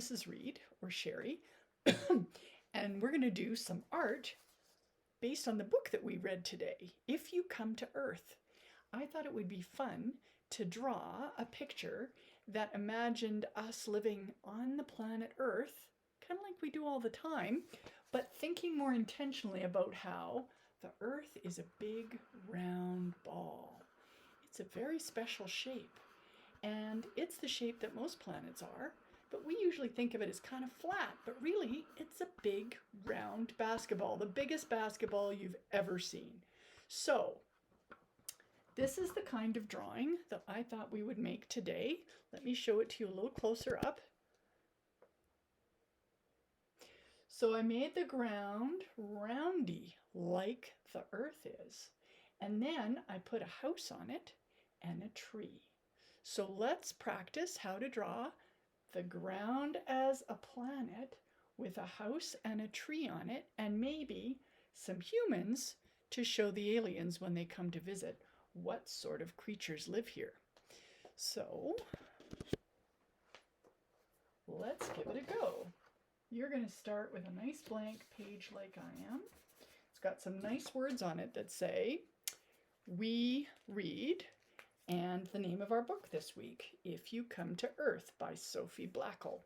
Mrs. Reed, or Sherry, and we're going to do some art based on the book that we read today, If You Come to Earth. I thought it would be fun to draw a picture that imagined us living on the planet Earth, kind of like we do all the time, but thinking more intentionally about how the Earth is a big round ball. It's a very special shape, and it's the shape that most planets are, but we usually think of it as kind of flat, but really it's a big round basketball, the biggest basketball you've ever seen. So this is the kind of drawing that I thought we would make today. Let me show it to you a little closer up. So I made the ground roundy like the earth is, and then I put a house on it and a tree. So let's practice how to draw the ground as a planet with a house and a tree on it, and maybe some humans to show the aliens when they come to visit what sort of creatures live here. So let's give it a go. You're going to start with a nice blank page like I am. It's got some nice words on it that say, "We read," and the name of our book this week, If You Come to Earth by Sophie Blackall.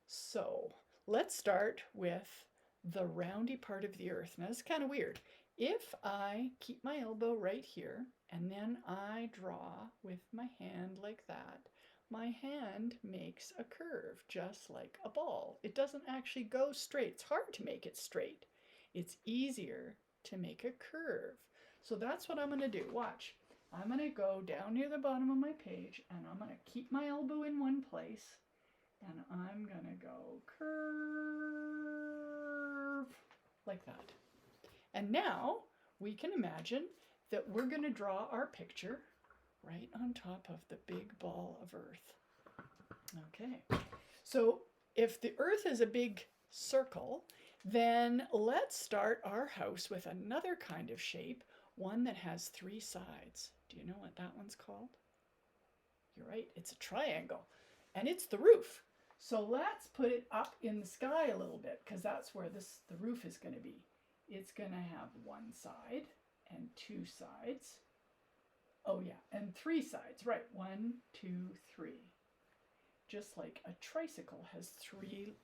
So let's start with the roundy part of the earth. Now, it's kind of weird. If I keep my elbow right here and then I draw with my hand like that, my hand makes a curve just like a ball. It doesn't actually go straight. It's hard to make it straight. It's easier to make a curve. So that's what I'm going to do. Watch. I'm going to go down near the bottom of my page and I'm going to keep my elbow in one place and I'm going to go curve like that. And now we can imagine that we're going to draw our picture right on top of the big ball of Earth. Okay, so if the Earth is a big circle, then let's start our house with another kind of shape, one that has three sides. Do you know what that one's called? You're right, it's a triangle, and it's the roof. So let's put it up in the sky a little bit, because that's where the roof is going to be. It's going to have one side and two sides. Oh yeah, and three sides, right? 1, 2, 3. Just like a tricycle has three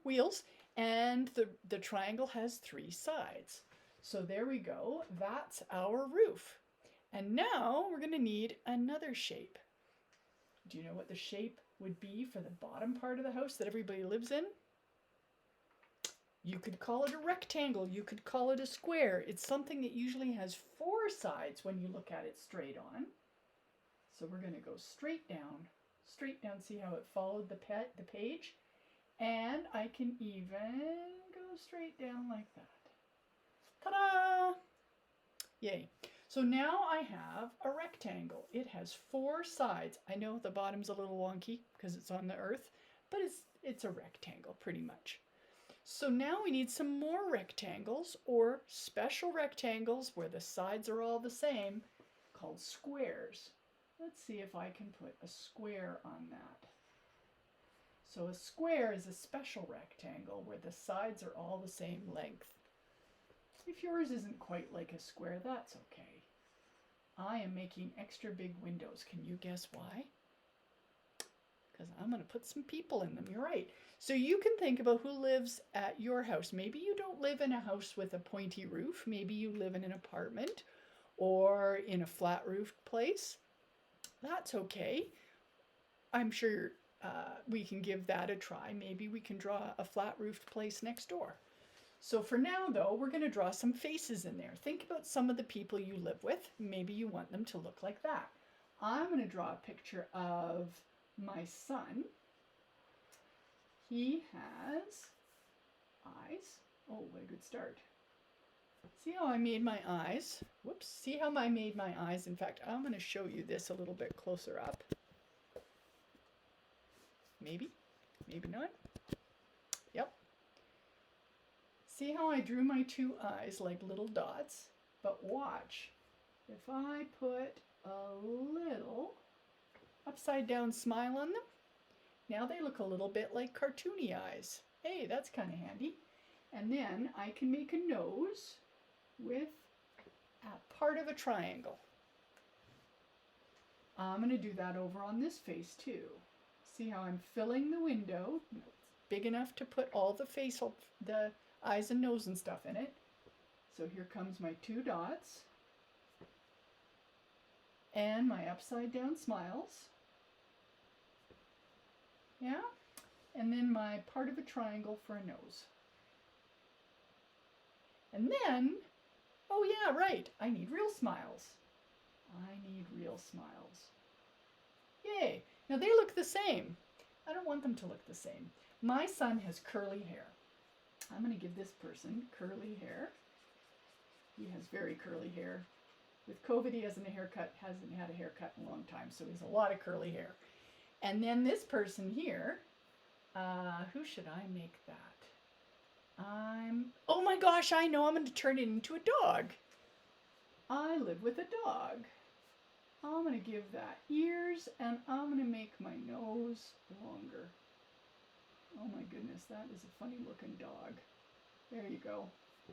wheels, and the triangle has three sides. So there we go. That's our roof. And now we're going to need another shape. Do you know what the shape would be for the bottom part of the house that everybody lives in? You could call it a rectangle. You could call it a square. It's something that usually has four sides when you look at it straight on. So we're going to go straight down. See how it followed the page? And I can even go straight down like that. Ta-da! Yay. So now I have a rectangle. It has four sides. I know the bottom's a little wonky because it's on the earth, but it's a rectangle pretty much. So now we need some more rectangles, or special rectangles where the sides are all the same, called squares. Let's see if I can put a square on that. So a square is a special rectangle where the sides are all the same length. If yours isn't quite like a square, that's okay. I am making extra big windows. Can you guess why? Because I'm going to put some people in them. You're right. So you can think about who lives at your house. Maybe you don't live in a house with a pointy roof. Maybe you live in an apartment or in a flat roofed place. That's okay. I'm sure we can give that a try. Maybe we can draw a flat roofed place next door. So for now, though, we're going to draw some faces in there. Think about some of the people you live with. Maybe you want them to look like that. I'm going to draw a picture of my son. He has eyes. Oh, what a good start. See how I made my eyes? Whoops. See how I made my eyes? In fact, I'm going to show you this a little bit closer up. Maybe. Maybe not. Yep. See how I drew my two eyes like little dots? But watch. If I put a little upside down smile on them. Now they look a little bit like cartoony eyes. Hey, that's kind of handy. And then I can make a nose with a part of a triangle. I'm going to do that over on this face too. See how I'm filling the window? It's big enough to put all the face, the eyes and nose and stuff in it. So here comes my 2 dots. And my upside down smiles. Yeah? And then my part of a triangle for a nose. And then, oh yeah, right, I need real smiles. I need real smiles. Yay! Now they look the same. I don't want them to look the same. My son has curly hair. I'm going to give this person curly hair. He has very curly hair. With COVID, he hasn't had a haircut in a long time, so he has a lot of curly hair. And then this person here, who should I make that? Oh my gosh, I know, I'm going to turn it into a dog. I live with a dog. I'm going to give that ears, and I'm going to make my nose longer. Oh my goodness, that is a funny looking dog. There you go.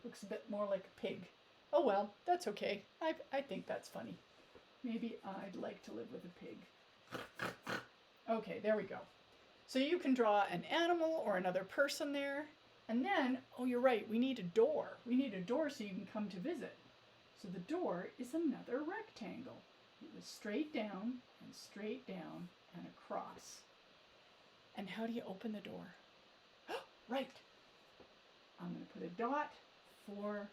Looks a bit more like a pig. Oh well, that's okay. I think that's funny. Maybe I'd like to live with a pig. Okay, there we go. So you can draw an animal or another person there. And then, oh, you're right, we need a door. We need a door so you can come to visit. So the door is another rectangle. It was straight down and across. And how do you open the door? Right. I'm going to put a dot for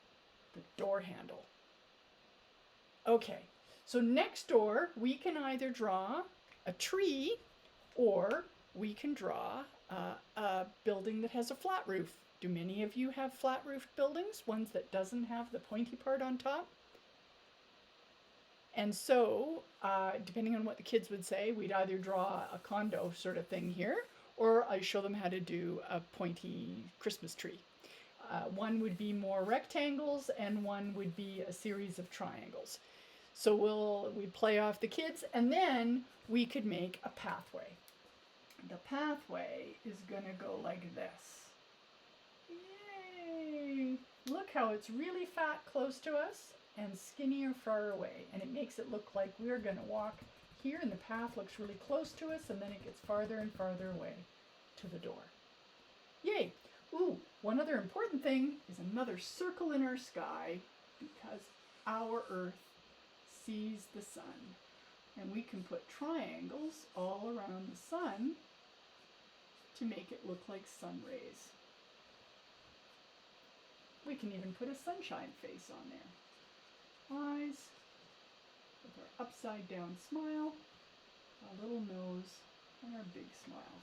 the door handle. Okay, so next door we can either draw a tree or we can draw a building that has a flat roof. Do many of you have flat roofed buildings, ones that doesn't have the pointy part on top? And so, depending on what the kids would say, we'd either draw a condo sort of thing here, or I show them how to do a pointy Christmas tree. One would be more rectangles, and one would be a series of triangles. So we play off the kids, and then we could make a pathway. The pathway is going to go like this. Yay! Look how it's really fat close to us and skinnier far away. And it makes it look like we're going to walk here, and the path looks really close to us, and then it gets farther and farther away to the door. Yay! Ooh, one other important thing is another circle in our sky, because our Earth sees the sun. And we can put triangles all around the sun to make it look like sun rays. We can even put a sunshine face on there. Eyes, with our upside down smile, a little nose, and our big smile.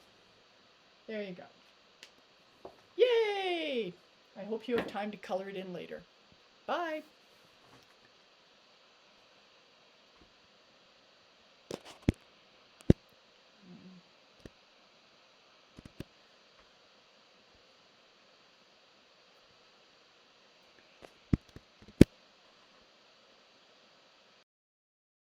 There you go. Yay! I hope you have time to color it in later. Bye!